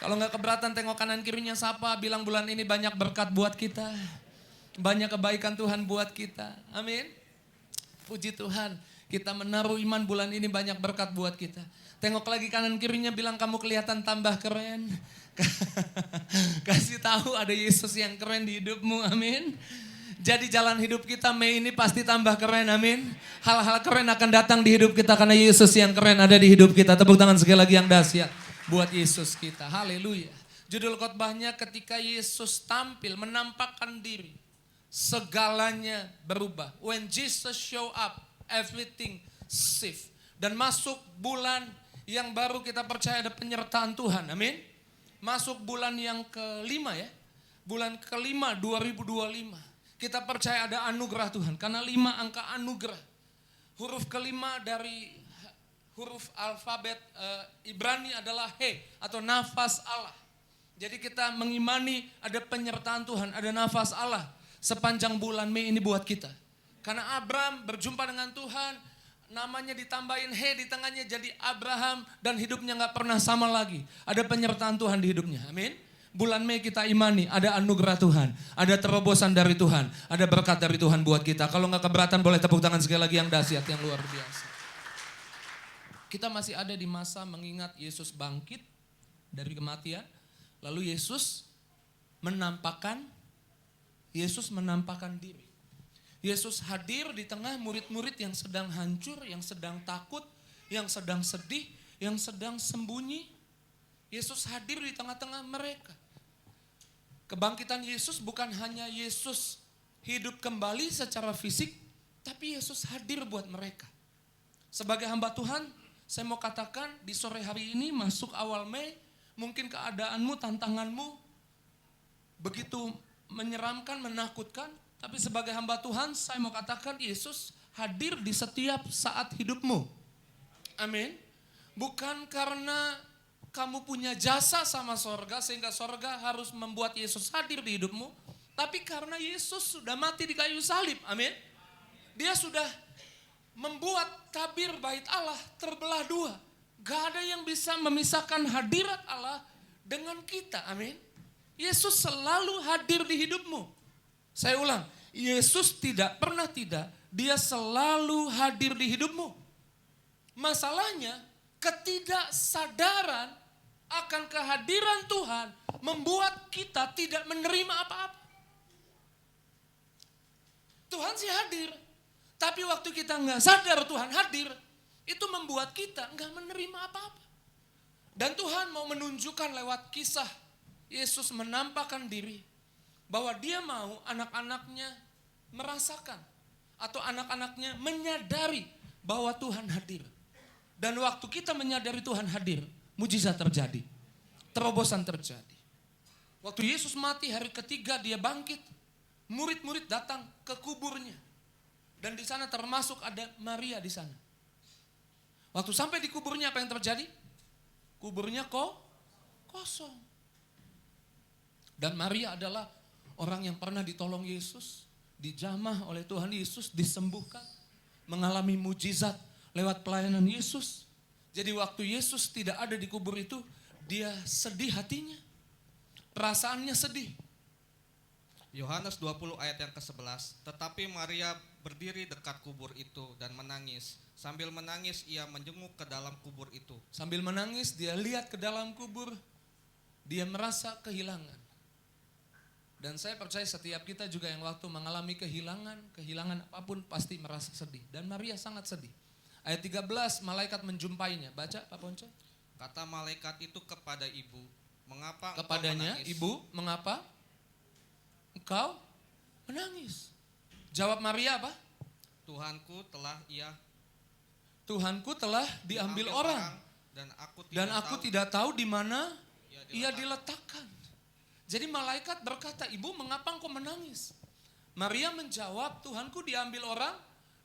Kalau nggak keberatan tengok kanan kirinya sapa, bilang bulan ini banyak berkat buat kita. Banyak kebaikan Tuhan buat kita. Amin. Puji Tuhan. Kita menaruh iman bulan ini banyak berkat buat kita. Tengok lagi kanan kirinya bilang kamu kelihatan tambah keren. Kasih tahu ada Yesus yang keren di hidupmu. Amin. Jadi jalan hidup kita Mei ini pasti tambah keren. Amin. Hal-hal keren akan datang di hidup kita karena Yesus yang keren ada di hidup kita. Tepuk tangan sekali lagi yang dahsyat buat Yesus kita. Haleluya. Judul khotbahnya ketika Yesus tampil menampakkan diri, segalanya berubah. When Jesus show up, everything shift. Dan masuk bulan yang baru kita percaya ada penyertaan Tuhan. Amin. Masuk bulan yang kelima ya. Bulan kelima 2025. Kita percaya ada anugerah Tuhan. Karena 5 angka anugerah. Huruf kelima dari huruf alfabet Ibrani adalah He atau nafas Allah. Jadi kita mengimani ada penyertaan Tuhan, ada nafas Allah sepanjang bulan Mei ini buat kita. Karena Abraham berjumpa dengan Tuhan, namanya ditambahin He di tengahnya jadi Abraham dan hidupnya gak pernah sama lagi. Ada penyertaan Tuhan di hidupnya, amin. Bulan Mei kita imani ada anugerah Tuhan, ada terobosan dari Tuhan, ada berkat dari Tuhan buat kita. Kalau gak keberatan boleh tepuk tangan sekali lagi yang dahsyat, yang luar biasa. Kita masih ada di masa mengingat Yesus bangkit dari kematian. Lalu Yesus menampakkan diri. Yesus hadir di tengah murid-murid yang sedang hancur, yang sedang takut, yang sedang sedih, yang sedang sembunyi. Yesus hadir di tengah-tengah mereka. Kebangkitan Yesus bukan hanya Yesus hidup kembali secara fisik, tapi Yesus hadir buat mereka. Sebagai hamba Tuhan, saya mau katakan di sore hari ini masuk awal Mei, mungkin keadaanmu, tantanganmu begitu menyeramkan, menakutkan. Tapi sebagai hamba Tuhan saya mau katakan Yesus hadir di setiap saat hidupmu. Amin. Bukan karena kamu punya jasa sama sorga sehingga sorga harus membuat Yesus hadir di hidupmu. Tapi karena Yesus sudah mati di kayu salib. Amin. Dia sudah membuat tabir bait Allah terbelah dua. Gak ada yang bisa memisahkan hadirat Allah dengan kita. Amin. Yesus selalu hadir di hidupmu. Saya ulang. Yesus tidak pernah tidak. Dia selalu hadir di hidupmu. Masalahnya ketidaksadaran akan kehadiran Tuhan membuat kita tidak menerima apa-apa. Tuhan sih hadir. Tapi waktu kita nggak sadar Tuhan hadir, itu membuat kita nggak menerima apa-apa. Dan Tuhan mau menunjukkan lewat kisah Yesus menampakkan diri bahwa dia mau anak-anaknya merasakan atau anak-anaknya menyadari bahwa Tuhan hadir. Dan waktu kita menyadari Tuhan hadir, mujizat terjadi, terobosan terjadi. Waktu Yesus mati hari ketiga dia bangkit, murid-murid datang ke kuburnya. Dan di sana termasuk ada Maria di sana. Waktu sampai di kuburnya apa yang terjadi? Kuburnya kosong. Dan Maria adalah orang yang pernah ditolong Yesus, dijamah oleh Tuhan Yesus, disembuhkan, mengalami mujizat lewat pelayanan Yesus. Jadi waktu Yesus tidak ada di kubur itu, dia sedih hatinya. Perasaannya sedih. Yohanes 20 ayat yang ke-11. Tetapi Maria berdiri dekat kubur itu dan menangis. Sambil menangis ia menjenguk ke dalam kubur itu. Sambil menangis dia lihat ke dalam kubur. Dia merasa kehilangan. Dan saya percaya setiap kita juga yang waktu mengalami kehilangan apapun pasti merasa sedih. Dan Maria sangat sedih. Ayat 13 malaikat menjumpainya. Baca Pak Ponco. Kata malaikat itu kepada ibu, mengapa kepadanya, engkau menangis? Ibu, mengapa engkau menangis? Jawab Maria apa? Tuhanku telah diambil orang dan aku tidak tahu di mana ia diletakkan. Jadi malaikat berkata, ibu mengapa engkau menangis? Maria menjawab, Tuhanku diambil orang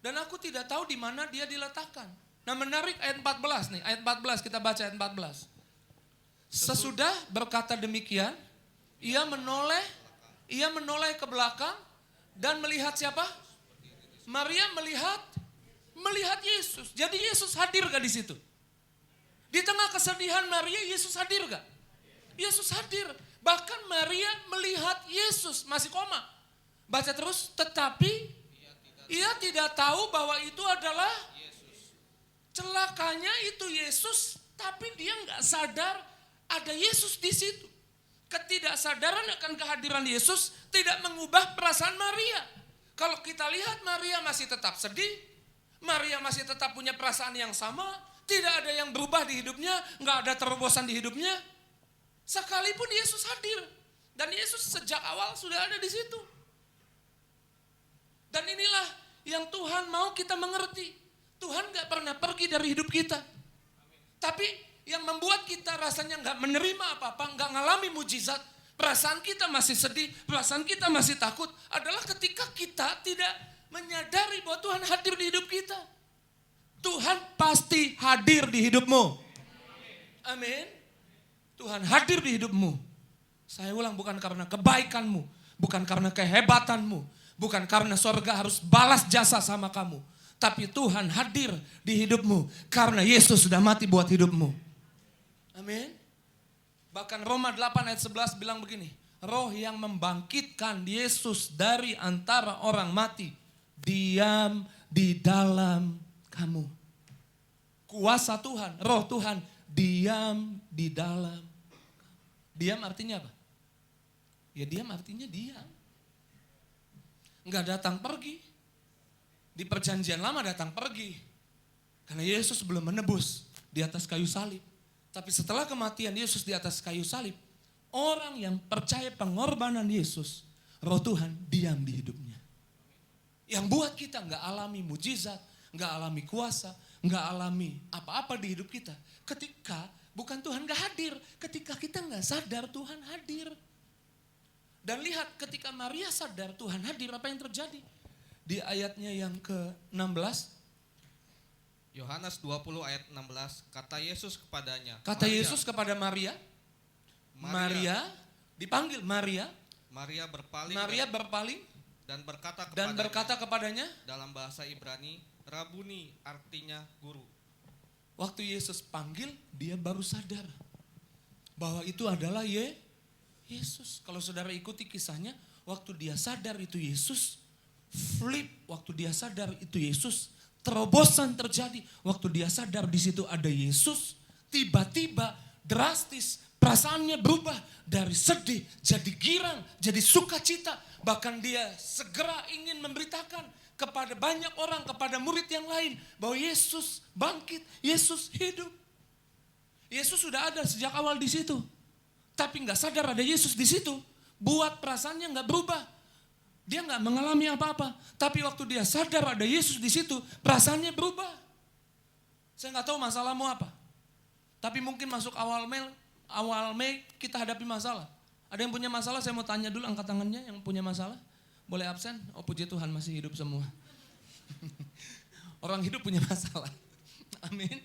dan aku tidak tahu di mana dia diletakkan. Nah menarik ayat 14 nih, ayat 14 kita baca ayat 14. Sesudah berkata demikian, ia menoleh ke belakang dan melihat siapa? Maria melihat Yesus. Jadi Yesus hadir gak di situ? Di tengah kesedihan Maria, Yesus hadir gak? Yesus hadir. Bahkan Maria melihat Yesus masih koma. Baca terus, tetapi ia tidak tahu bahwa itu adalah Yesus. celakanya itu Yesus, tapi dia nggak sadar ada Yesus di situ. Ketidaksadaran akan kehadiran Yesus tidak mengubah perasaan Maria. Kalau kita lihat Maria masih tetap sedih, Maria masih tetap punya perasaan yang sama, tidak ada yang berubah di hidupnya, nggak ada terobosan di hidupnya. Sekalipun Yesus hadir, dan Yesus sejak awal sudah ada di situ. Dan inilah yang Tuhan mau kita mengerti. Tuhan gak pernah pergi dari hidup kita. Tapi yang membuat kita rasanya gak menerima apa-apa, gak ngalami mujizat, perasaan kita masih sedih, perasaan kita masih takut, adalah ketika kita tidak menyadari bahwa Tuhan hadir di hidup kita. Tuhan pasti hadir di hidupmu. Amin. Tuhan hadir di hidupmu. Saya ulang, bukan karena kebaikanmu, bukan karena kehebatanmu, bukan karena sorga harus balas jasa sama kamu. Tapi Tuhan hadir di hidupmu karena Yesus sudah mati buat hidupmu. Amin. Bahkan Roma 8 ayat 11 bilang begini. Roh yang membangkitkan Yesus dari antara orang mati diam di dalam kamu. Kuasa Tuhan, roh Tuhan diam di dalam. Diam artinya apa? Ya diam artinya diam. Enggak datang pergi. Di perjanjian lama datang pergi. Karena Yesus belum menebus di atas kayu salib. Tapi setelah kematian Yesus di atas kayu salib, orang yang percaya pengorbanan Yesus, roh Tuhan diam di hidupnya. Yang buat kita enggak alami mujizat, enggak alami kuasa, enggak alami apa-apa di hidup kita. Ketika bukan Tuhan enggak hadir, ketika kita enggak sadar Tuhan hadir. Dan lihat ketika Maria sadar Tuhan hadir, apa yang terjadi? Di ayatnya yang ke-16. Yohanes 20 ayat 16, kata Yesus kepadanya. Kata Yesus kepada Maria. Maria dipanggil Maria. Maria berpaling. Maria berpaling. Dan berkata kepadanya. Dalam bahasa Ibrani, Rabuni artinya guru. Waktu Yesus panggil, dia baru sadar bahwa itu adalah Yesus. Kalau saudara ikuti kisahnya, waktu dia sadar itu Yesus, flip. Waktu dia sadar itu Yesus, terobosan terjadi. Waktu dia sadar di situ ada Yesus, tiba-tiba drastis perasaannya berubah dari sedih jadi girang, jadi sukacita. Bahkan dia segera ingin memberitakan kepada banyak orang, kepada murid yang lain bahwa Yesus bangkit, Yesus hidup. Yesus sudah ada sejak awal di situ. Tapi nggak sadar ada Yesus di situ, buat perasaannya nggak berubah. Dia nggak mengalami apa-apa. Tapi waktu dia sadar ada Yesus di situ, perasaannya berubah. Saya nggak tahu masalahmu apa. Tapi mungkin masuk awal Mei kita hadapi masalah. Ada yang punya masalah? Saya mau tanya dulu, angkat tangannya yang punya masalah. Boleh absen? Oh puji Tuhan masih hidup semua. Orang hidup punya masalah. Amin.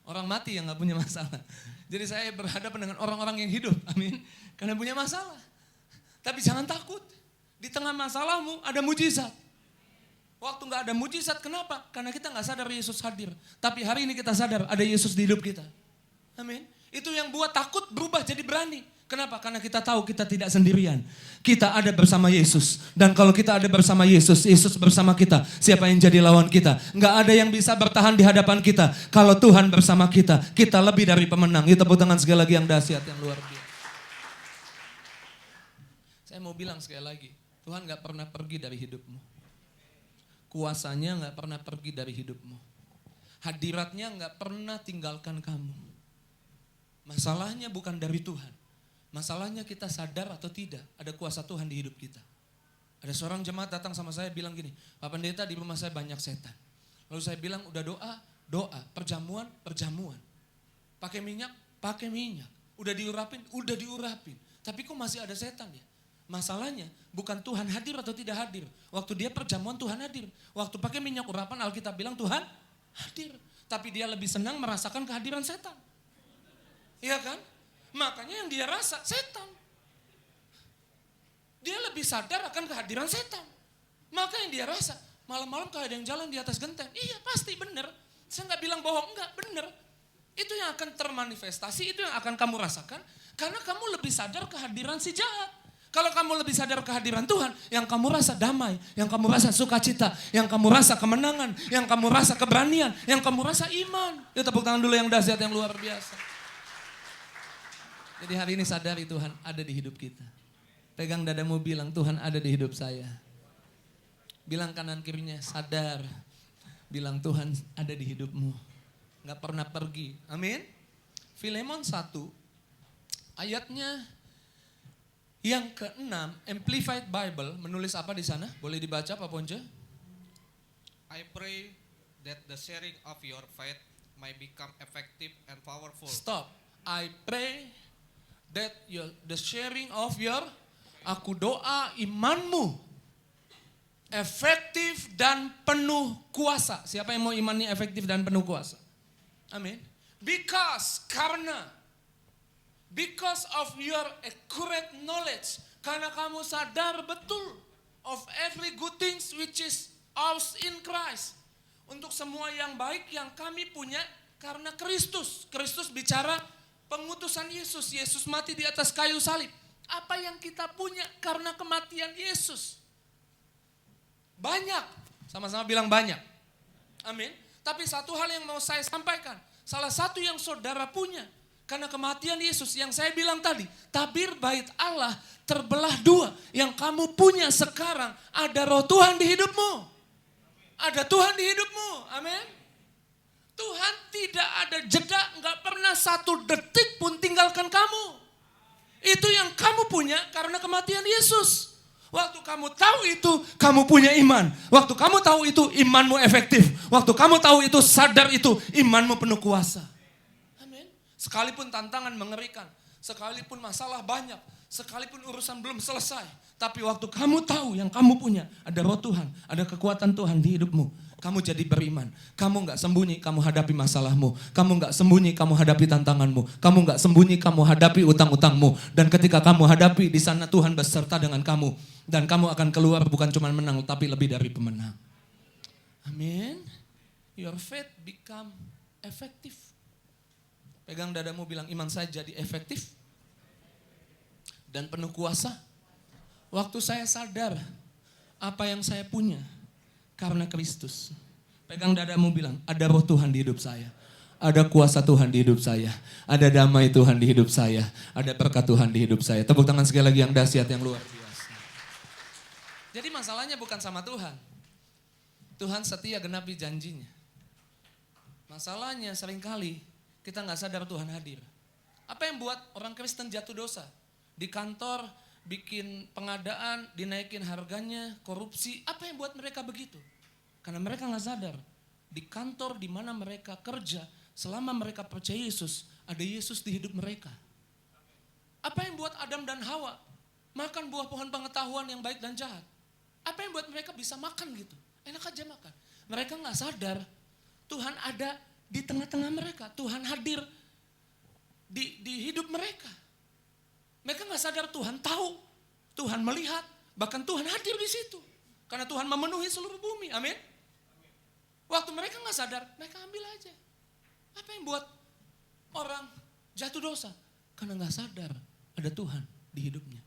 Orang mati yang nggak punya masalah. Jadi saya berhadapan dengan orang-orang yang hidup, amin. Karena punya masalah. Tapi jangan takut. Di tengah masalahmu ada mujizat. Waktu nggak ada mujizat, kenapa? Karena kita nggak sadar Yesus hadir. Tapi hari ini kita sadar ada Yesus di hidup kita. Amin. Itu yang buat takut berubah jadi berani. Kenapa? Karena kita tahu kita tidak sendirian. Kita ada bersama Yesus. Dan kalau kita ada bersama Yesus, Yesus bersama kita. Siapa yang jadi lawan kita? Nggak ada yang bisa bertahan di hadapan kita. Kalau Tuhan bersama kita, kita lebih dari pemenang. Kita tepuk tangan sekali lagi yang dahsyat, yang luar biasa. Saya mau bilang sekali lagi, Tuhan nggak pernah pergi dari hidupmu. Kuasanya nggak pernah pergi dari hidupmu. Hadiratnya nggak pernah tinggalkan kamu. Masalahnya bukan dari Tuhan. Masalahnya kita sadar atau tidak ada kuasa Tuhan di hidup kita. Ada seorang jemaat datang sama saya bilang gini, Pak Pendeta di rumah saya banyak setan. Lalu saya bilang udah doa, perjamuan. Pakai minyak. Udah diurapin. Tapi kok masih ada setan ya? Masalahnya bukan Tuhan hadir atau tidak hadir. Waktu dia perjamuan Tuhan hadir. Waktu pakai minyak urapan Alkitab bilang Tuhan hadir. Tapi dia lebih senang merasakan kehadiran setan. Iya kan? Makanya yang dia rasa setan. Dia lebih sadar akan kehadiran setan. Maka yang dia rasa, malam-malam kalau ada yang jalan di atas genteng. Iya pasti benar. Saya nggak bilang bohong, enggak benar. Itu yang akan termanifestasi, itu yang akan kamu rasakan Karena kamu lebih sadar kehadiran si jahat. Kalau kamu lebih sadar kehadiran Tuhan, yang kamu rasa damai, yang kamu rasa sukacita, yang kamu rasa kemenangan, yang kamu rasa keberanian, yang kamu rasa iman. Ya tepuk tangan dulu yang dahsyat, yang luar biasa. Jadi hari ini sadari Tuhan ada di hidup kita. Pegang dadamu bilang, Tuhan ada di hidup saya. Bilang kanan kirinya, sadar. Bilang Tuhan ada di hidupmu. Gak pernah pergi. Amin. Filemon 1, ayatnya yang ke-6, Amplified Bible menulis apa di sana? Boleh dibaca Pak Ponce? I pray that the sharing of your faith may become effective and powerful. Stop. I pray that the sharing of your, aku doa imanmu efektif dan penuh kuasa. Siapa yang mau imannya efektif dan penuh kuasa? Amin. Because of your accurate knowledge, karena kamu sadar betul of every good things which is ours in Christ. Untuk semua yang baik yang kami punya karena Kristus. Kristus bicara pengutusan Yesus. Yesus mati di atas kayu salib. Apa yang kita punya karena kematian Yesus? Banyak. Sama-sama bilang banyak. Amin. Tapi satu hal yang mau saya sampaikan. Salah satu yang saudara punya karena kematian Yesus yang saya bilang tadi, tabir bait Allah terbelah dua. Yang kamu punya sekarang, ada roh Tuhan di hidupmu. Ada Tuhan di hidupmu, amin. Tuhan tidak ada jeda, gak pernah satu detik pun tinggalkan kamu. Itu yang kamu punya karena kematian Yesus. Waktu kamu tahu itu, kamu punya iman. Waktu kamu tahu itu, imanmu efektif. Waktu kamu tahu itu, sadar itu, imanmu penuh kuasa. Sekalipun tantangan mengerikan, sekalipun masalah banyak, sekalipun urusan belum selesai. Tapi waktu kamu tahu yang kamu punya, ada roh Tuhan, ada kekuatan Tuhan di hidupmu. Kamu jadi beriman. Kamu gak sembunyi, kamu hadapi masalahmu. Kamu gak sembunyi, kamu hadapi tantanganmu. Kamu gak sembunyi, kamu hadapi utang-utangmu. Dan ketika kamu hadapi, di sana Tuhan beserta dengan kamu. Dan kamu akan keluar bukan cuma menang, tapi lebih dari pemenang. Amin. Your faith become effective. Pegang dadamu bilang, iman saya jadi efektif dan penuh kuasa. Waktu saya sadar apa yang saya punya karena Kristus. Pegang dadamu bilang, ada roh Tuhan di hidup saya. Ada kuasa Tuhan di hidup saya. Ada damai Tuhan di hidup saya. Ada berkat Tuhan di hidup saya. Tepuk tangan sekali lagi yang dahsyat, yang luar biasa. Jadi masalahnya bukan sama Tuhan. Tuhan setia genapi janjinya. Masalahnya seringkali kita gak sadar Tuhan hadir. Apa yang buat orang Kristen jatuh dosa? Di kantor bikin pengadaan, dinaikin harganya, korupsi. Apa yang buat mereka begitu? Karena mereka gak sadar. Di kantor di mana mereka kerja, selama mereka percaya Yesus, ada Yesus di hidup mereka. Apa yang buat Adam dan Hawa makan buah pohon pengetahuan yang baik dan jahat? Apa yang buat mereka bisa makan gitu? Enak aja makan. Mereka gak sadar Tuhan ada di tengah-tengah mereka. Tuhan hadir di hidup mereka. Mereka gak sadar Tuhan tahu, Tuhan melihat, bahkan Tuhan hadir di situ. Karena Tuhan memenuhi seluruh bumi, amin. Waktu mereka gak sadar, mereka ambil aja. Apa yang buat orang jatuh dosa? Karena gak sadar ada Tuhan di hidupnya.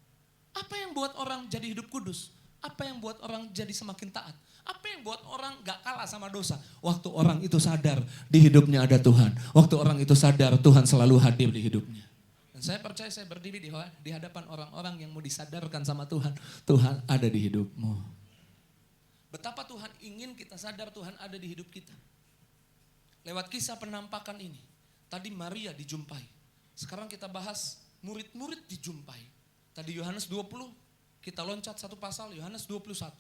Apa yang buat orang jadi hidup kudus? Apa yang buat orang jadi semakin taat? Apa yang buat orang gak kalah sama dosa? Waktu orang itu sadar di hidupnya ada Tuhan. Waktu orang itu sadar Tuhan selalu hadir di hidupnya. Dan saya percaya saya berdiri di hadapan orang-orang yang mau disadarkan sama Tuhan. Tuhan ada di hidupmu. Betapa Tuhan ingin kita sadar Tuhan ada di hidup kita. Lewat kisah penampakan ini. Tadi Maria dijumpai. Sekarang kita bahas murid-murid dijumpai. Tadi Yohanes 20, kita loncat satu pasal, Yohanes 21.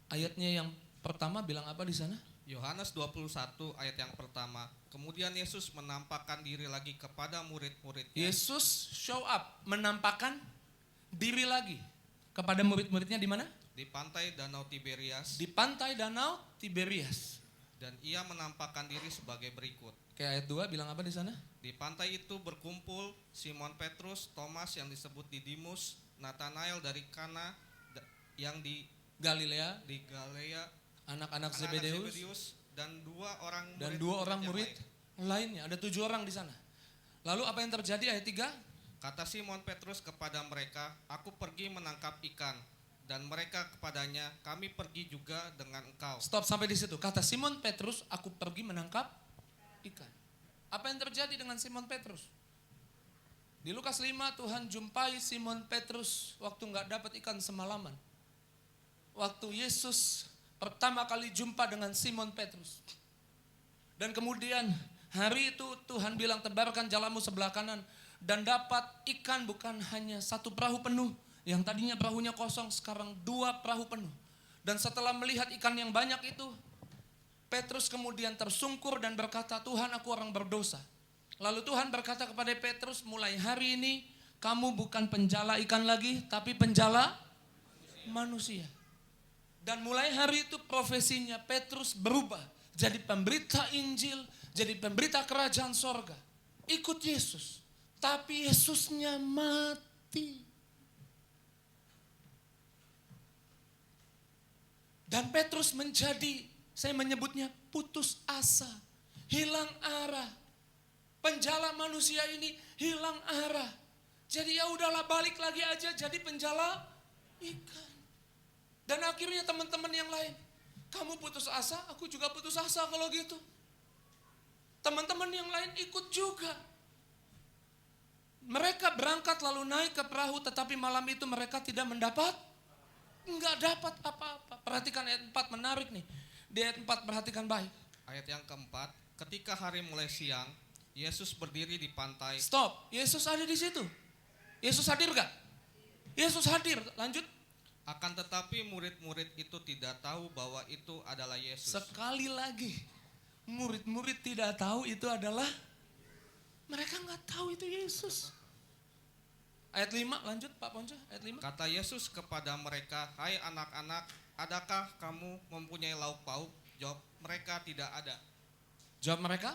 Ayatnya yang pertama bilang apa di sana? Yohanes 21 ayat yang pertama. Kemudian Yesus menampakkan diri lagi kepada murid-muridnya. Yesus show up, menampakkan diri lagi kepada murid-muridnya di mana? Di pantai Danau Tiberias. Di pantai Danau Tiberias. Dan ia menampakkan diri sebagai berikut. Kayak ayat 2 bilang apa di sana? Di pantai itu berkumpul Simon Petrus, Thomas yang disebut Didimus, Nathanael dari Kana yang di Galilea, anak-anak Zebedeus, dan dua orang murid lainnya. Ada 7 orang di sana. Lalu apa yang terjadi ayat 3? Kata Simon Petrus kepada mereka, "Aku pergi menangkap ikan." Dan mereka kepadanya, "Kami pergi juga dengan engkau." Stop sampai di situ. Kata Simon Petrus, aku pergi menangkap ikan. Apa yang terjadi dengan Simon Petrus? Di Lukas 5 Tuhan jumpai Simon Petrus waktu nggak dapat ikan semalaman. Waktu Yesus pertama kali jumpa dengan Simon Petrus. Dan kemudian hari itu Tuhan bilang, tebarkan jalamu sebelah kanan. Dan dapat ikan bukan hanya satu perahu penuh. Yang tadinya perahunya kosong, sekarang 2 perahu penuh. Dan setelah melihat ikan yang banyak itu, Petrus kemudian tersungkur dan berkata, "Tuhan, aku orang berdosa." Lalu Tuhan berkata kepada Petrus, "Mulai hari ini kamu bukan penjala ikan lagi, tapi penjala manusia." Dan mulai hari itu profesinya Petrus berubah. Jadi pemberita Injil, jadi pemberita kerajaan sorga. Ikut Yesus. Tapi Yesusnya mati. Dan Petrus menjadi, saya menyebutnya putus asa, hilang arah. Penjala manusia ini hilang arah. Jadi ya udahlah, balik lagi aja jadi penjala ikan. Dan akhirnya teman-teman yang lain, kamu putus asa, aku juga putus asa kalau gitu. Teman-teman yang lain ikut juga. Mereka berangkat lalu naik ke perahu, tetapi malam itu mereka tidak enggak dapat apa-apa. Perhatikan ayat 4, menarik nih. Di ayat 4 perhatikan baik. Ayat yang keempat, ketika hari mulai siang, Yesus berdiri di pantai. Stop, Yesus ada di situ. Yesus hadir gak? Yesus hadir, lanjut. Akan tetapi murid-murid itu tidak tahu bahwa itu adalah Yesus. Sekali lagi, murid-murid tidak tahu itu adalah, mereka nggak tahu itu Yesus. Ayat 5, lanjut Pak Ponco, ayat 5. Kata Yesus kepada mereka, "Hai anak-anak, adakah kamu mempunyai lauk pauk?" Jawab mereka, "Tidak ada." Jawab mereka,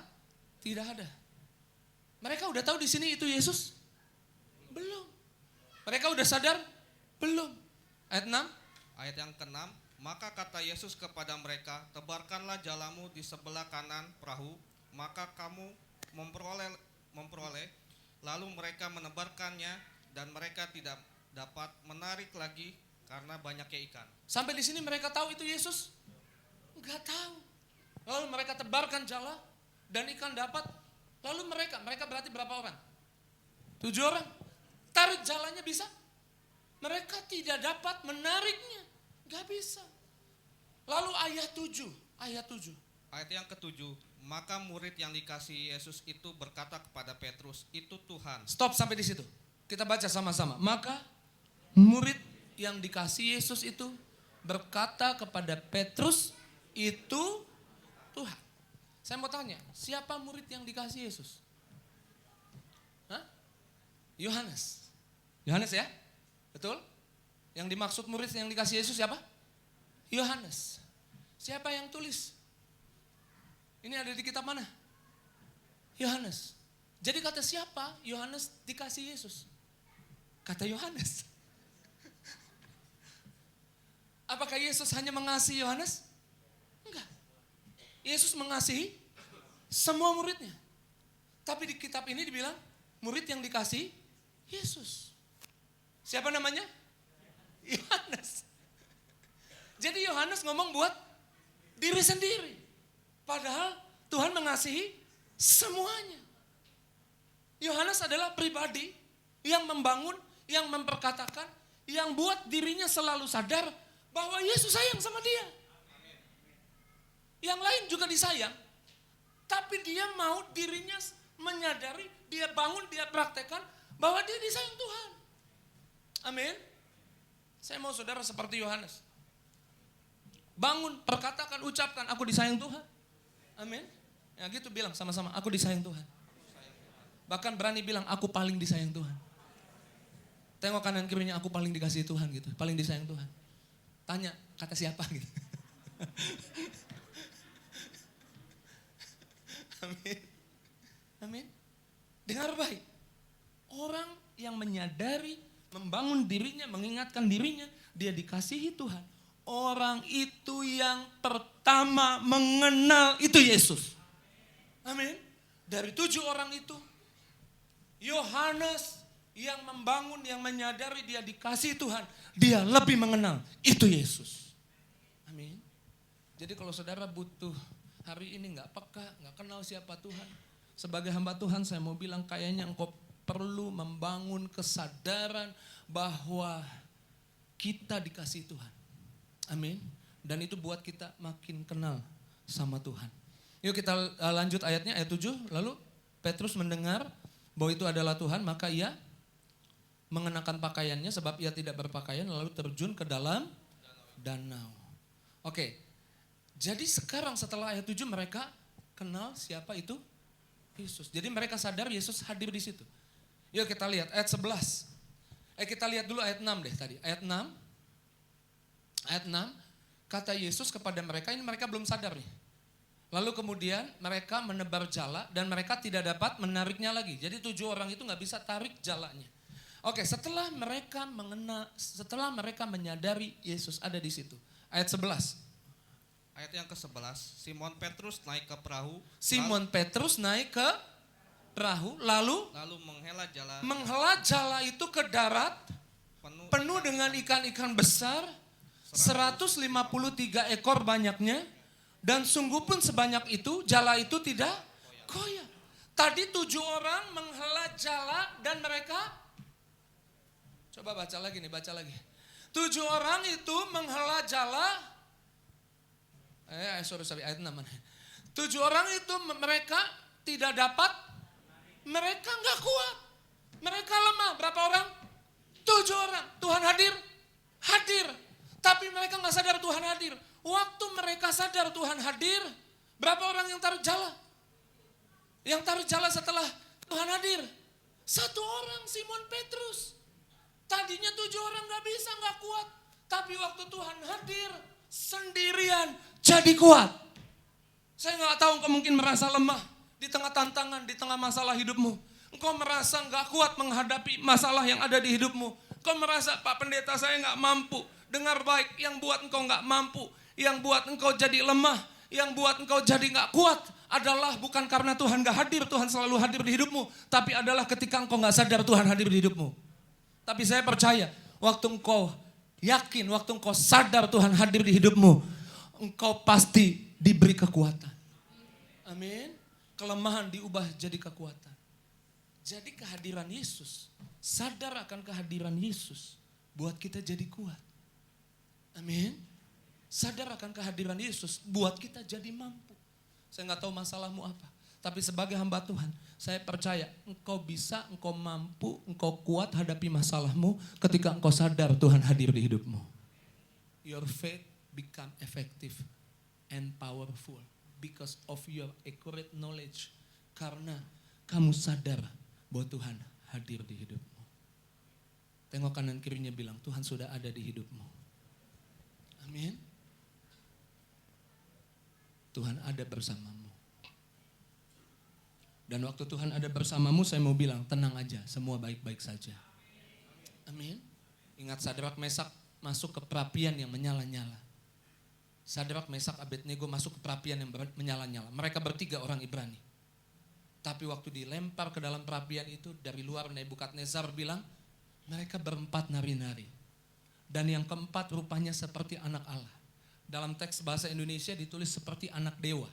tidak ada. Mereka udah tahu di sini itu Yesus? Belum. Mereka udah sadar? Belum. Ayat 6. Ayat yang ke-6, maka kata Yesus kepada mereka, "Tebarkanlah jalamu di sebelah kanan perahu, maka kamu memperoleh." Lalu mereka menebarkannya dan mereka tidak dapat menarik lagi karena banyaknya ikan. Sampai di sini mereka tahu itu Yesus? Enggak tahu. Lalu mereka tebarkan jala dan ikan dapat. Lalu mereka berarti berapa orang? 7 orang. Tarik jalannya bisa? Mereka tidak dapat menariknya. Enggak bisa. Lalu ayat 7. Ayat yang ke-7, maka murid yang dikasihi Yesus itu berkata kepada Petrus, "Itu Tuhan." Stop sampai di situ. Kita baca sama-sama. Maka murid yang dikasihi Yesus itu berkata kepada Petrus, "Itu Tuhan." Saya mau tanya, siapa murid yang dikasihi Yesus? Hah? Yohanes. Yohanes ya? Betul? Yang dimaksud murid yang dikasihi Yesus siapa? Yohanes. Siapa yang tulis? Ini ada di kitab mana? Yohanes. Jadi kata siapa Yohanes dikasihi Yesus? Kata Yohanes. Apakah Yesus hanya mengasihi Yohanes? Enggak. Yesus mengasihi semua muridnya. Tapi di kitab ini dibilang murid yang dikasihi Yesus. Siapa namanya? Yohanes. Jadi Yohanes ngomong buat diri sendiri. Padahal Tuhan mengasihi semuanya. Yohanes adalah pribadi yang membangun, yang memperkatakan, yang buat dirinya selalu sadar bahwa Yesus sayang sama dia. Yang lain juga disayang, tapi dia mau dirinya menyadari, dia bangun, dia praktekkan bahwa dia disayang Tuhan. Amin. Saya mau saudara seperti Yohanes. Bangun, perkatakan, ucapkan, aku disayang Tuhan. Amin. Ya gitu bilang sama-sama, aku disayang Tuhan. Bahkan berani bilang, aku paling disayang Tuhan. Tengok kanan kirinya, aku paling dikasihi Tuhan gitu. Paling disayang Tuhan. Tanya, kata siapa gitu. Amin. Amin. Dengar baik. Orang yang menyadari, membangun dirinya, mengingatkan dirinya, dia dikasihi Tuhan. Orang itu yang pertama mengenal itu Yesus. Amin. Dari 7 orang itu, Yohanes yang membangun, yang menyadari dia dikasihi Tuhan, dia lebih mengenal itu Yesus. Amin. Jadi kalau saudara butuh hari ini gak peka, gak kenal siapa Tuhan, sebagai hamba Tuhan saya mau bilang kayaknya engkau perlu membangun kesadaran bahwa kita dikasihi Tuhan. Amin. Dan itu buat kita makin kenal sama Tuhan. Yuk kita lanjut ayatnya, ayat 7. Lalu Petrus mendengar bahwa itu adalah Tuhan, maka ia mengenakan pakaiannya sebab ia tidak berpakaian, lalu terjun ke dalam danau. Oke, jadi sekarang setelah ayat 7 mereka kenal siapa itu Yesus. Jadi mereka sadar Yesus hadir di situ. Yuk kita lihat ayat 11. Kita lihat dulu ayat 6 deh tadi. Ayat 6. Ayat 6, kata Yesus kepada mereka, ini mereka belum sadar nih. Lalu kemudian mereka menebar jala dan mereka tidak dapat menariknya lagi. Jadi 7 orang itu gak bisa tarik jalanya. Oke, setelah mereka menyadari Yesus ada di situ. Ayat 11. Ayat yang ke-11, Simon Petrus naik ke perahu. Petrus naik ke perahu, lalu menghela jala itu ke darat, penuh dengan ikan-ikan besar, 153 ekor banyaknya, dan sungguh pun sebanyak itu, jala itu tidak koyak. Tadi 7 orang menghela jala dan mereka, coba baca lagi nih, baca lagi. 7 orang itu menghela jala, ayat 6. 7 orang itu mereka tidak dapat, mereka gak kuat, mereka lemah. Berapa orang? 7 orang. Tuhan hadir. Tapi mereka gak sadar Tuhan hadir. Waktu mereka sadar Tuhan hadir, berapa orang yang taruh jala? Yang taruh jala setelah Tuhan hadir? 1 orang, Simon Petrus. Tadinya 7 orang gak bisa, gak kuat. Tapi waktu Tuhan hadir, sendirian jadi kuat. Saya gak tahu engkau mungkin merasa lemah di tengah tantangan, di tengah masalah hidupmu. Engkau merasa gak kuat menghadapi masalah yang ada di hidupmu. Engkau merasa, Pak Pendeta saya gak mampu. Dengar baik, yang buat engkau gak mampu, yang buat engkau jadi lemah, yang buat engkau jadi gak kuat adalah bukan karena Tuhan gak hadir, Tuhan selalu hadir di hidupmu. Tapi adalah ketika engkau gak sadar Tuhan hadir di hidupmu. Tapi saya percaya, waktu engkau yakin, waktu engkau sadar Tuhan hadir di hidupmu, engkau pasti diberi kekuatan. Amin. Kelemahan diubah jadi kekuatan. Jadi kehadiran Yesus, sadar akan kehadiran Yesus, buat kita jadi kuat. Amin. Sadar akan kehadiran Yesus, buat kita jadi mampu. Saya gak tahu masalahmu apa, tapi sebagai hamba Tuhan, saya percaya engkau bisa, engkau mampu, engkau kuat hadapi masalahmu ketika engkau sadar Tuhan hadir di hidupmu. Your faith become effective and powerful because of your accurate knowledge. Karena kamu sadar bahwa Tuhan hadir di hidupmu. Tengok kanan kirinya bilang, Tuhan sudah ada di hidupmu. Amin. Tuhan ada bersamamu. Dan waktu Tuhan ada bersamamu, saya mau bilang, tenang aja, semua baik-baik saja. Amin. Ingat Sadrak Mesak masuk ke perapian yang menyala-nyala. Sadrak Mesak Abednego masuk ke perapian yang menyala-nyala. Mereka bertiga orang Ibrani. Tapi waktu dilempar ke dalam perapian itu, dari luar Nebukadnezar bilang, mereka berempat nari-nari. Dan yang keempat rupanya seperti anak Allah. Dalam teks bahasa Indonesia ditulis seperti anak dewa.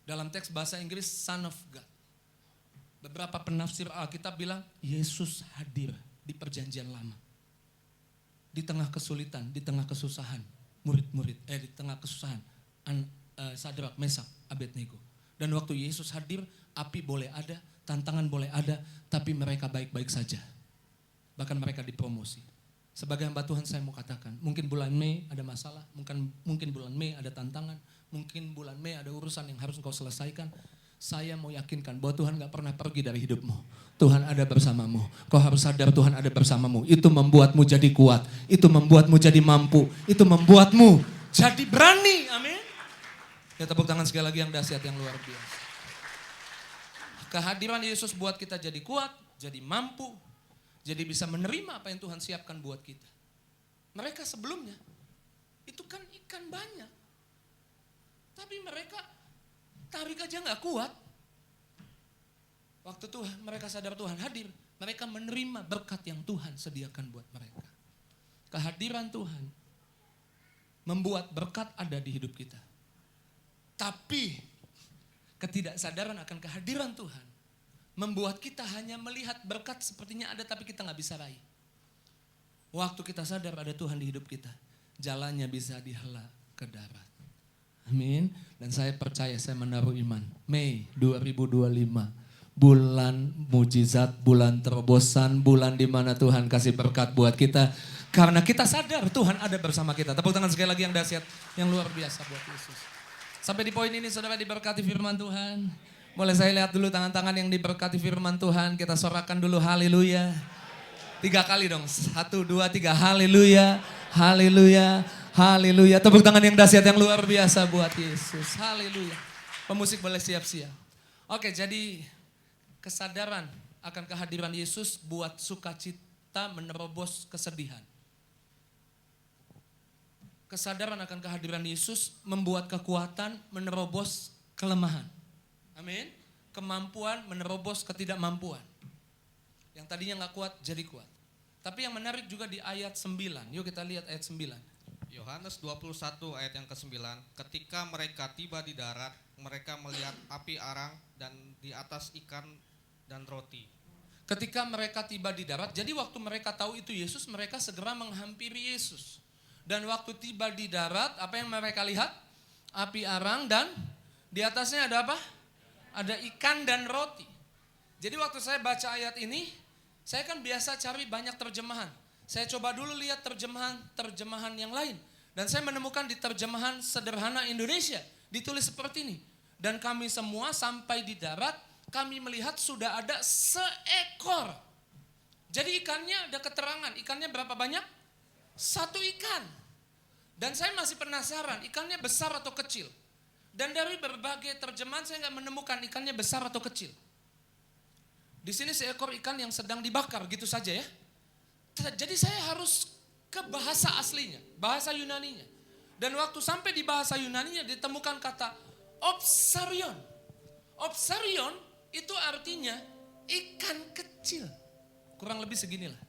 Dalam teks bahasa Inggris son of God. Beberapa penafsir Alkitab bilang Yesus hadir di perjanjian lama. Di tengah kesulitan, di tengah kesusahan. Di tengah kesusahan. Sadrak, Mesak, Abednego. Dan waktu Yesus hadir, api boleh ada, tantangan boleh ada, tapi mereka baik-baik saja. Bahkan mereka dipromosi. Sebagai hamba Tuhan saya mau katakan, mungkin bulan Mei ada masalah, mungkin bulan Mei ada tantangan, mungkin bulan Mei ada urusan yang harus engkau selesaikan. Saya mau yakinkan bahwa Tuhan gak pernah pergi dari hidupmu. Tuhan ada bersamamu. Kau harus sadar Tuhan ada bersamamu. Itu membuatmu jadi kuat. Itu membuatmu jadi mampu. Itu membuatmu jadi berani. Amin. Ya tepuk tangan sekali lagi yang dahsyat, yang luar biasa. Kehadiran Yesus buat kita jadi kuat, jadi mampu. Jadi bisa menerima apa yang Tuhan siapkan buat kita. Mereka sebelumnya, itu kan ikan banyak. Tapi mereka tarik aja gak kuat. Waktu Tuhan mereka sadar Tuhan hadir, mereka menerima berkat yang Tuhan sediakan buat mereka. Kehadiran Tuhan membuat berkat ada di hidup kita. Tapi ketidaksadaran akan kehadiran Tuhan membuat kita hanya melihat berkat sepertinya ada tapi kita gak bisa raih. Waktu kita sadar ada Tuhan di hidup kita, jalannya bisa dihela ke darat. Amin. Dan saya percaya, saya menaruh iman. Mei 2025, bulan mujizat, bulan terobosan, bulan di mana Tuhan kasih berkat buat kita. Karena kita sadar Tuhan ada bersama kita. Tepuk tangan sekali lagi yang dahsyat, yang luar biasa buat Yesus. Sampai di poin ini saudara diberkati firman Tuhan. Boleh saya lihat dulu tangan-tangan yang diberkati firman Tuhan. Kita sorakan dulu haleluya. 3 kali dong. 1, 2, 3. Haleluya. Haleluya. Haleluya. Tepuk tangan yang dahsyat yang luar biasa buat Yesus. Haleluya. Pemusik boleh siap-siap. Oke, jadi kesadaran akan kehadiran Yesus buat sukacita menerobos kesedihan. Kesadaran akan kehadiran Yesus membuat kekuatan menerobos kelemahan. Amin. Kemampuan menerobos ketidakmampuan. Yang tadinya gak kuat jadi kuat. Tapi yang menarik juga di ayat 9. Yuk kita lihat ayat 9. Yohanes 21 ayat yang ke-9. Ketika mereka tiba di darat, mereka melihat api arang dan di atas ikan dan roti. Ketika mereka tiba di darat, jadi waktu mereka tahu itu Yesus, mereka segera menghampiri Yesus. Dan waktu tiba di darat, apa yang mereka lihat? Api arang dan di atasnya ada apa? Ada ikan dan roti. Jadi waktu saya baca ayat ini, saya kan biasa cari banyak terjemahan. Saya coba dulu lihat terjemahan yang lain. Dan saya menemukan di terjemahan sederhana Indonesia, ditulis seperti ini. Dan kami semua sampai di darat, kami melihat sudah ada seekor. Jadi ikannya ada keterangan, ikannya berapa banyak? 1 ikan. Dan saya masih penasaran, ikannya besar atau kecil. Dan dari berbagai terjemahan saya nggak menemukan ikannya besar atau kecil. Di sini seekor ikan yang sedang dibakar, gitu saja ya. Jadi saya harus ke bahasa aslinya, bahasa Yunaninya. Dan waktu sampai di bahasa Yunaninya ditemukan kata opsarion. Opsarion itu artinya ikan kecil. Kurang lebih seginilah.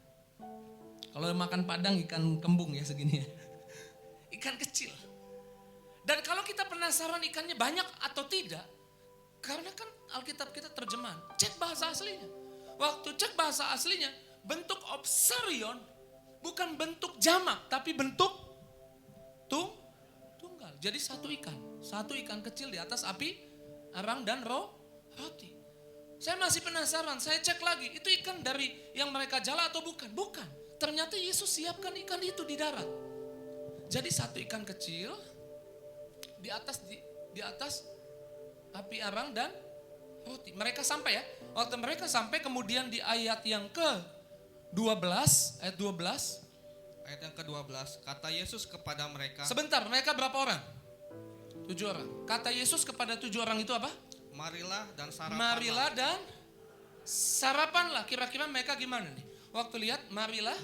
Kalau makan padang ikan kembung ya segini ya. Ikan kecil. Dan kalau kita penasaran ikannya banyak atau tidak, karena kan Alkitab kita terjemahan, cek bahasa aslinya. Waktu cek bahasa aslinya, bentuk opsarion bukan bentuk jamak, tapi bentuk tunggal. Jadi 1 ikan. 1 ikan kecil di atas api, arang dan roti. Saya masih penasaran, saya cek lagi, itu ikan dari yang mereka jala atau bukan? Bukan. Ternyata Yesus siapkan ikan itu di darat. Jadi 1 ikan kecil di atas api arang dan roti. Mereka sampai ya. Waktu mereka sampai kemudian di ayat yang ke-12, ayat 12. Ayat yang ke-12, kata Yesus kepada mereka. Sebentar, mereka berapa orang? 7 orang. Kata Yesus kepada 7 orang itu apa? Marilah dan sarapanlah. Marilah dan sarapanlah. Kira-kira mereka gimana nih? Waktu lihat, marilah,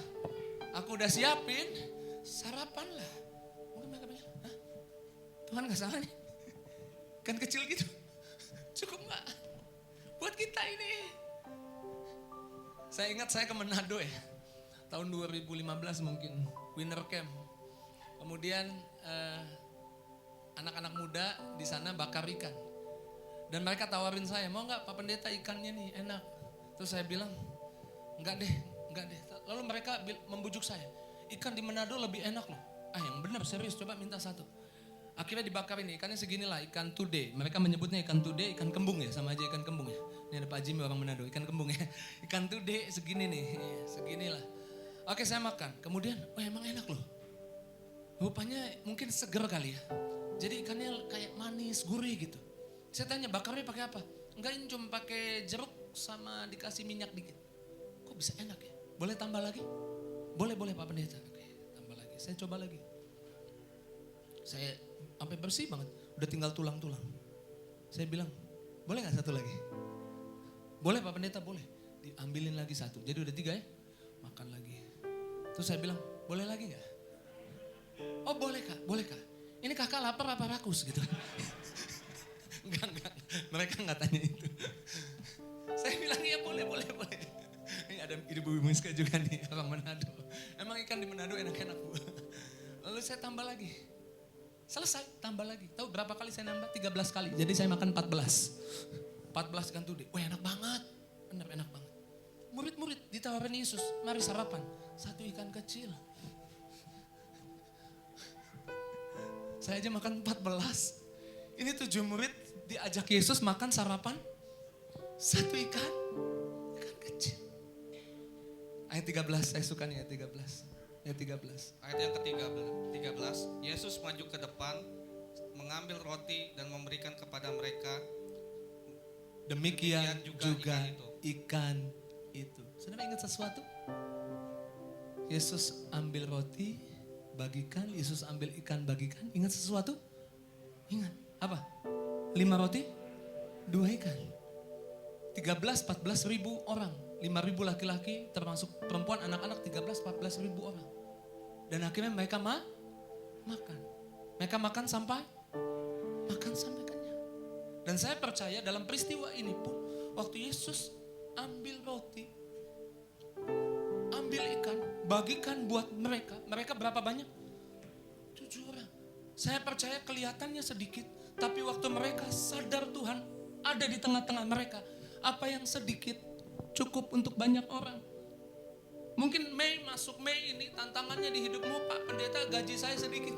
aku udah siapin, sarapanlah. Mungkin mereka bilang, hah? Tuhan gak salah nih? Kan kecil gitu. Cukup gak? Buat kita ini. Saya ingat saya ke Manado ya. Tahun 2015 mungkin. Winter camp. Kemudian anak-anak muda di sana bakar ikan. Dan mereka tawarin saya, mau gak Pak Pendeta ikannya nih enak. Terus saya bilang, enggak deh. Lalu mereka membujuk saya, ikan di Manado lebih enak loh. Yang benar serius, coba minta 1. Akhirnya dibakar ini, ikannya seginilah, ikan tude. Mereka menyebutnya ikan tude, ikan kembung ya, sama aja ikan kembung ya. Ini ada Pak Jimmy orang Manado, ikan kembung ya. Ikan tude segini nih, seginilah. Oke saya makan, kemudian emang enak loh. Rupanya mungkin seger kali ya. Jadi ikannya kayak manis, gurih gitu. Saya tanya bakarnya pakai apa? Enggak, ini cuma pakai jeruk sama dikasih minyak dikit. Kok bisa enak ya? Boleh tambah lagi? Boleh Pak Pendeta. Oke, tambah lagi. Saya coba lagi. Saya sampai bersih banget. Udah tinggal tulang-tulang. Saya bilang, boleh gak 1 lagi? Boleh Pak Pendeta, boleh. Diambilin lagi 1. Jadi udah 3 ya? Makan lagi. Terus saya bilang, boleh lagi gak? Oh boleh Kak, boleh Kak. Ini kakak lapar apa rakus gitu. Enggak. Mereka gak tanya itu. Saya bilang, iya boleh. Ini ada ibu-ibu Miska juga nih, orang Manado. Emang ikan di Manado enak-enak Bu. Lalu saya tambah lagi. Selesai, tambah lagi. Tahu berapa kali saya nambah? 13 kali. Jadi saya makan 14. 14 ikan tude. Wah enak banget. Benar enak banget. Murid-murid ditawarin Yesus, mari sarapan. 1 ikan kecil. Saya aja makan 14. Ini 7 murid diajak Yesus makan sarapan. 1 ikan kecil. Ayat 13, saya suka nih ayat 13. Ayat 13. Ayat yang ke-13, Yesus maju ke depan, mengambil roti dan memberikan kepada mereka. Demikian juga ikan ikan itu. Saudara ingat sesuatu? Yesus ambil roti, bagikan. Yesus ambil ikan, bagikan. Ingat sesuatu? Ingat. Apa? 5 roti, 2 ikan. 13-14 ribu orang. 5 ribu laki-laki termasuk perempuan, anak-anak 13-14 ribu orang. Dan akhirnya mereka makan. Mereka makan sampai kenyang. Dan saya percaya dalam peristiwa ini pun waktu Yesus ambil roti, ambil ikan, bagikan buat mereka. Mereka berapa banyak? 7 orang. Saya percaya kelihatannya sedikit, tapi waktu mereka sadar Tuhan ada di tengah-tengah mereka, apa yang sedikit cukup untuk banyak orang. Mungkin masuk Mei ini tantangannya di hidupmu, Pak Pendeta, gaji saya sedikit.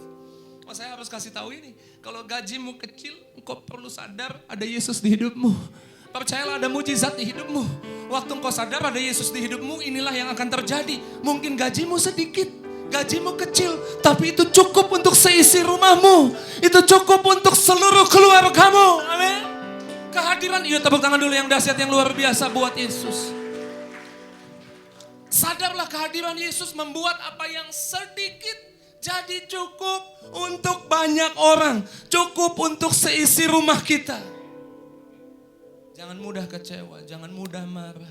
Oh, saya harus kasih tahu ini, kalau gajimu kecil, engkau perlu sadar ada Yesus di hidupmu. Percayalah ada mujizat di hidupmu. Waktu engkau sadar ada Yesus di hidupmu, inilah yang akan terjadi. Mungkin gajimu sedikit, gajimu kecil, tapi itu cukup untuk seisi rumahmu. Itu cukup untuk seluruh keluargamu. Amin. Kehadiran, iya tepuk tangan dulu yang dahsyat, yang luar biasa buat Yesus. Sadarlah kehadiran Yesus membuat apa yang sedikit jadi cukup untuk banyak orang. Cukup untuk seisi rumah kita. Jangan mudah kecewa, jangan mudah marah.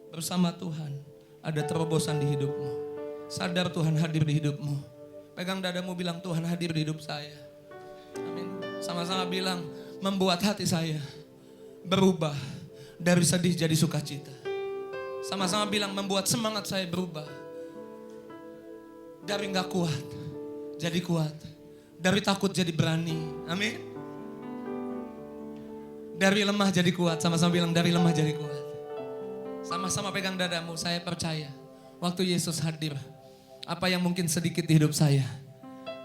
Bersama Tuhan ada terobosan di hidupmu. Sadar Tuhan hadir di hidupmu. Pegang dadamu bilang Tuhan hadir di hidup saya. Amin. Sama-sama bilang membuat hati saya berubah dari sedih jadi sukacita. Sama-sama bilang membuat semangat saya berubah. Dari gak kuat jadi kuat. Dari takut jadi berani. Amin. Dari lemah jadi kuat. Sama-sama bilang dari lemah jadi kuat. Sama-sama pegang dadamu. Saya percaya waktu Yesus hadir, apa yang mungkin sedikit di hidup saya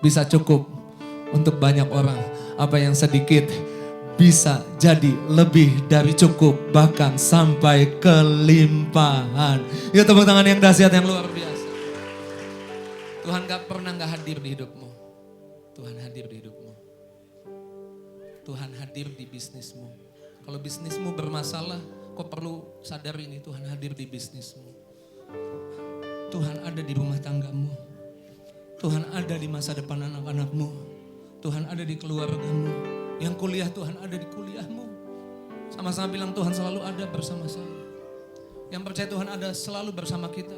bisa cukup untuk banyak orang. Apa yang sedikit bisa jadi lebih dari cukup, bahkan sampai kelimpahan. Ya tepuk tangan yang dahsyat, yang luar biasa. Tuhan gak pernah gak hadir di hidupmu. Tuhan hadir di hidupmu. Tuhan hadir di bisnismu. Kalau bisnismu bermasalah, kau perlu sadar ini, Tuhan hadir di bisnismu. Tuhan ada di rumah tanggamu. Tuhan ada di masa depan anak-anakmu. Tuhan ada di keluargamu. Yang kuliah, Tuhan ada di kuliahmu. Sama-sama bilang Tuhan selalu ada bersama saya. Yang percaya Tuhan ada selalu bersama kita.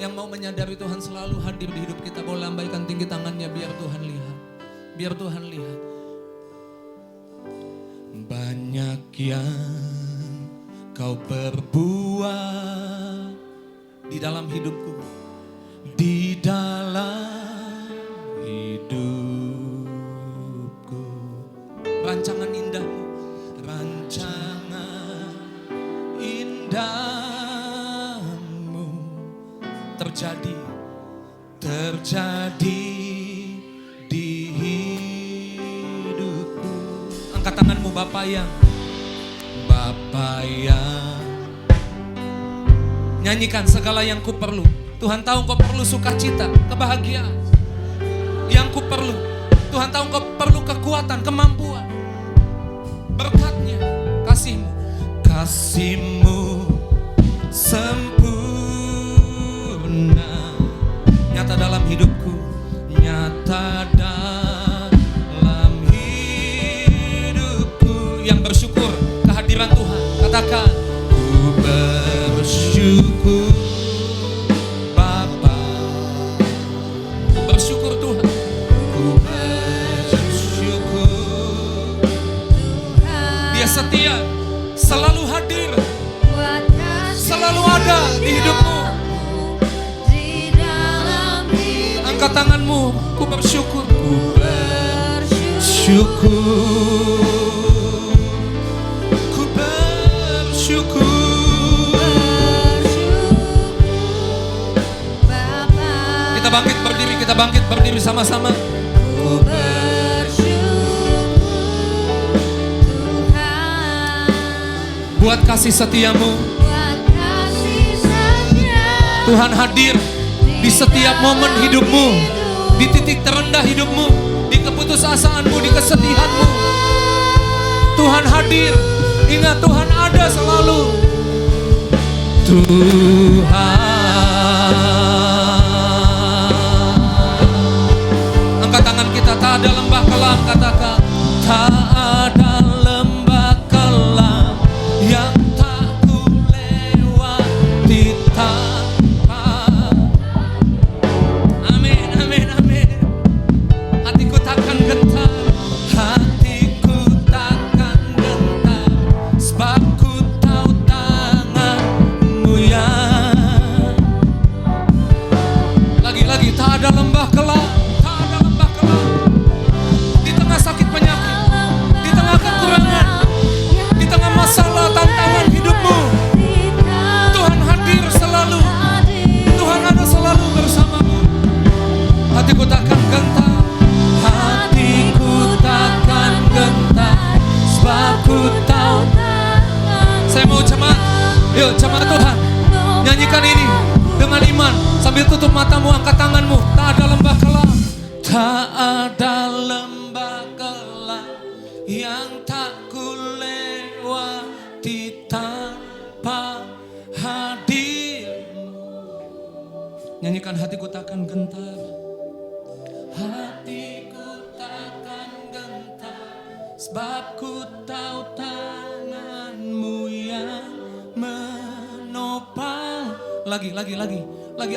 Yang mau menyadari Tuhan selalu hadir di hidup kita, boleh lambaikan tinggi tangannya biar Tuhan lihat. Biar Tuhan lihat. Banyak yang kau perbuat di dalam hidupku. Di dalam hidupku. Rancangan indahmu, rancangan indahmu terjadi di hidupku. Angkat tanganmu Bapa yang nyanyikan segala yang ku perlu. Tuhan tahu kau perlu sukacita, kebahagiaan. Yang ku perlu, Tuhan tahu kau perlu kekuatan, kemampuan. Berkatnya, kasihmu sempurna. Nyata dalam hidupku, nyata dalam hidupku. Yang bersyukur kehadiran Tuhan, katakan ku bersyukur Bapa. Ku bersyukur Tuhan. Dia setia, selalu hadir, selalu ada di hidup Angkat tanganmu, ku bersyukur. Ku bersyukur. Ku bersyukur. Kita bangkit berdiri sama-sama. Ku bersyukur Tuhan, buat kasih setiamu. Tuhan hadir di setiap momen hidupmu, di titik terendah hidupmu, di keputusasaanmu, di kesedihanmu. Tuhan hadir. Ingat, Tuhan ada selalu. Tuhan. Angkat tangan kita. Tak ada lembah kelam, katakan. Tak ada lembah kelam yang tak ku lewati tanpa. Amin, amin, amin. Hatiku takkan gentar, hatiku takkan gentar, sebab ku tahu tanganmu yang. Lagi-lagi, tak ada lembah kelam. Masalah, tantangan hidupmu, Tuhan hadir selalu. Tuhan ada selalu bersamamu. Hatiku takkan gentar, hatiku takkan gentar, sebab ku tahu. Saya mau jemaat, yuk jemaat Tuhan, nyanyikan ini dengan iman sambil tutup matamu, angkat tanganmu. Tak ada lembah kelam, tak ada lembah kelam yang tak ku lewati tanpa hadirmu. Nyanyikan, hatiku takkan gentar, hatiku takkan gentar, sebab ku tahu tanganmu yang menopang. Lagi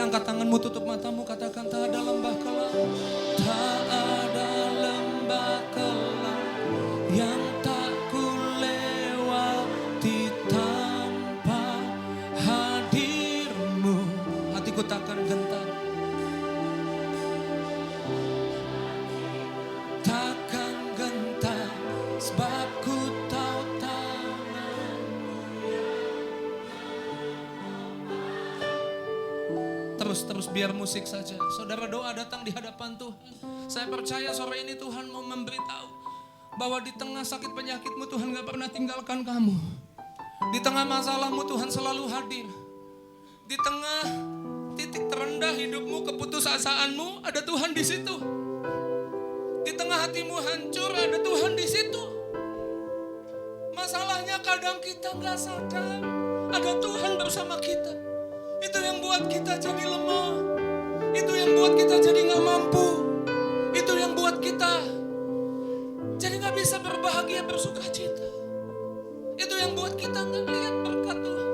angkat tanganmu, tutup matamu, katakan, tak ada lembah kelam, tak ada lembah kelam yang tak ku lewati tanpa hadirmu. Hatiku takkan gentar, takkan gentar, sebab ku tahu tanganmu. Terus biar musik saja. Saudara doa datang di hadapan Tuhan. Saya percaya sore ini Tuhan mau memberitahu bahwa di tengah sakit penyakitmu Tuhan gak pernah tinggalkan kamu. Di tengah masalahmu Tuhan selalu hadir. Di tengah titik terendah hidupmu, keputusasaanmu, ada Tuhan di situ. Di tengah hatimu hancur, ada Tuhan di situ. Masalahnya kadang kita gak sadar, ada Tuhan bersama kita. Itu yang buat kita jadi lemah. Itu yang buat kita jadi gak mampu. Itu yang buat kita jadi gak bisa berbahagia, bersuka cita. Itu yang buat kita gak lihat berkat Tuhan.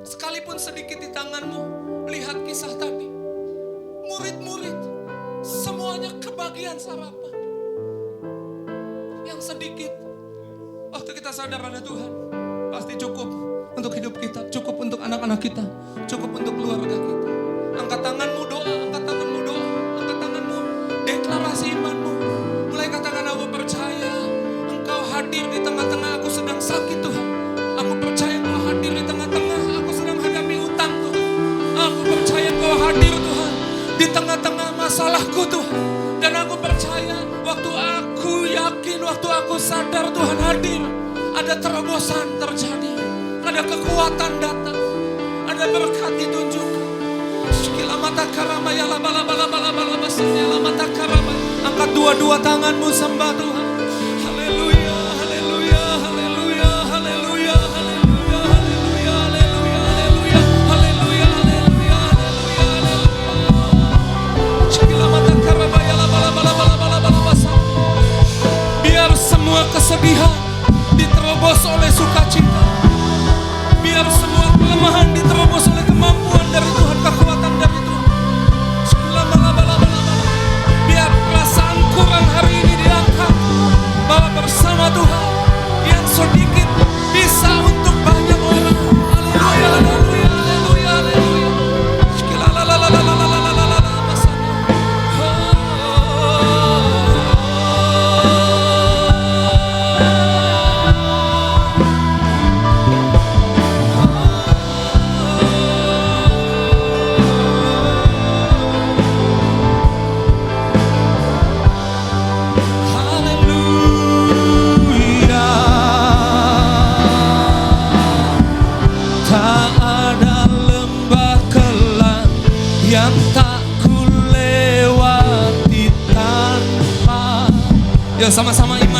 Sekalipun sedikit di tanganmu, lihat kisah tadi. Murid-murid, semuanya kebagian sarapan. Yang sedikit, waktu kita sadar ada Tuhan, pasti cukup untuk hidup kita, cukup untuk anak-anak kita, cukup untuk keluarga kita. Angkat tanganmu doa, angkat tanganmu doa, angkat tanganmu, deklarasi imanmu. Mulai katakan, aku percaya Engkau hadir di tengah-tengah aku sedang sakit Tuhan. Aku percaya Engkau hadir di tengah-tengah aku sedang hadapi utang Tuhan. Aku percaya Engkau hadir Tuhan di tengah-tengah masalahku Tuhan. Dan aku percaya waktu aku yakin, waktu aku sadar Tuhan hadir, ada terobosan terjadi, ada kekuatan datang, ada berkat ditunjukkan. Angkat dua-dua tanganmu, sembah Tuhan. Haleluya, haleluya, haleluya, haleluya, haleluya, haleluya, haleluya, haleluya, haleluya, haleluya, haleluya. Biar semua kesedihan diterobos oleh sukacita. Biar semua kelemahan diterobos oleh kemampuan dari Tuhan, kekuatan dari Tuhan. Biar perasaan kurang hari ini diangkat, bahwa bersama Yuk sama-sama ibu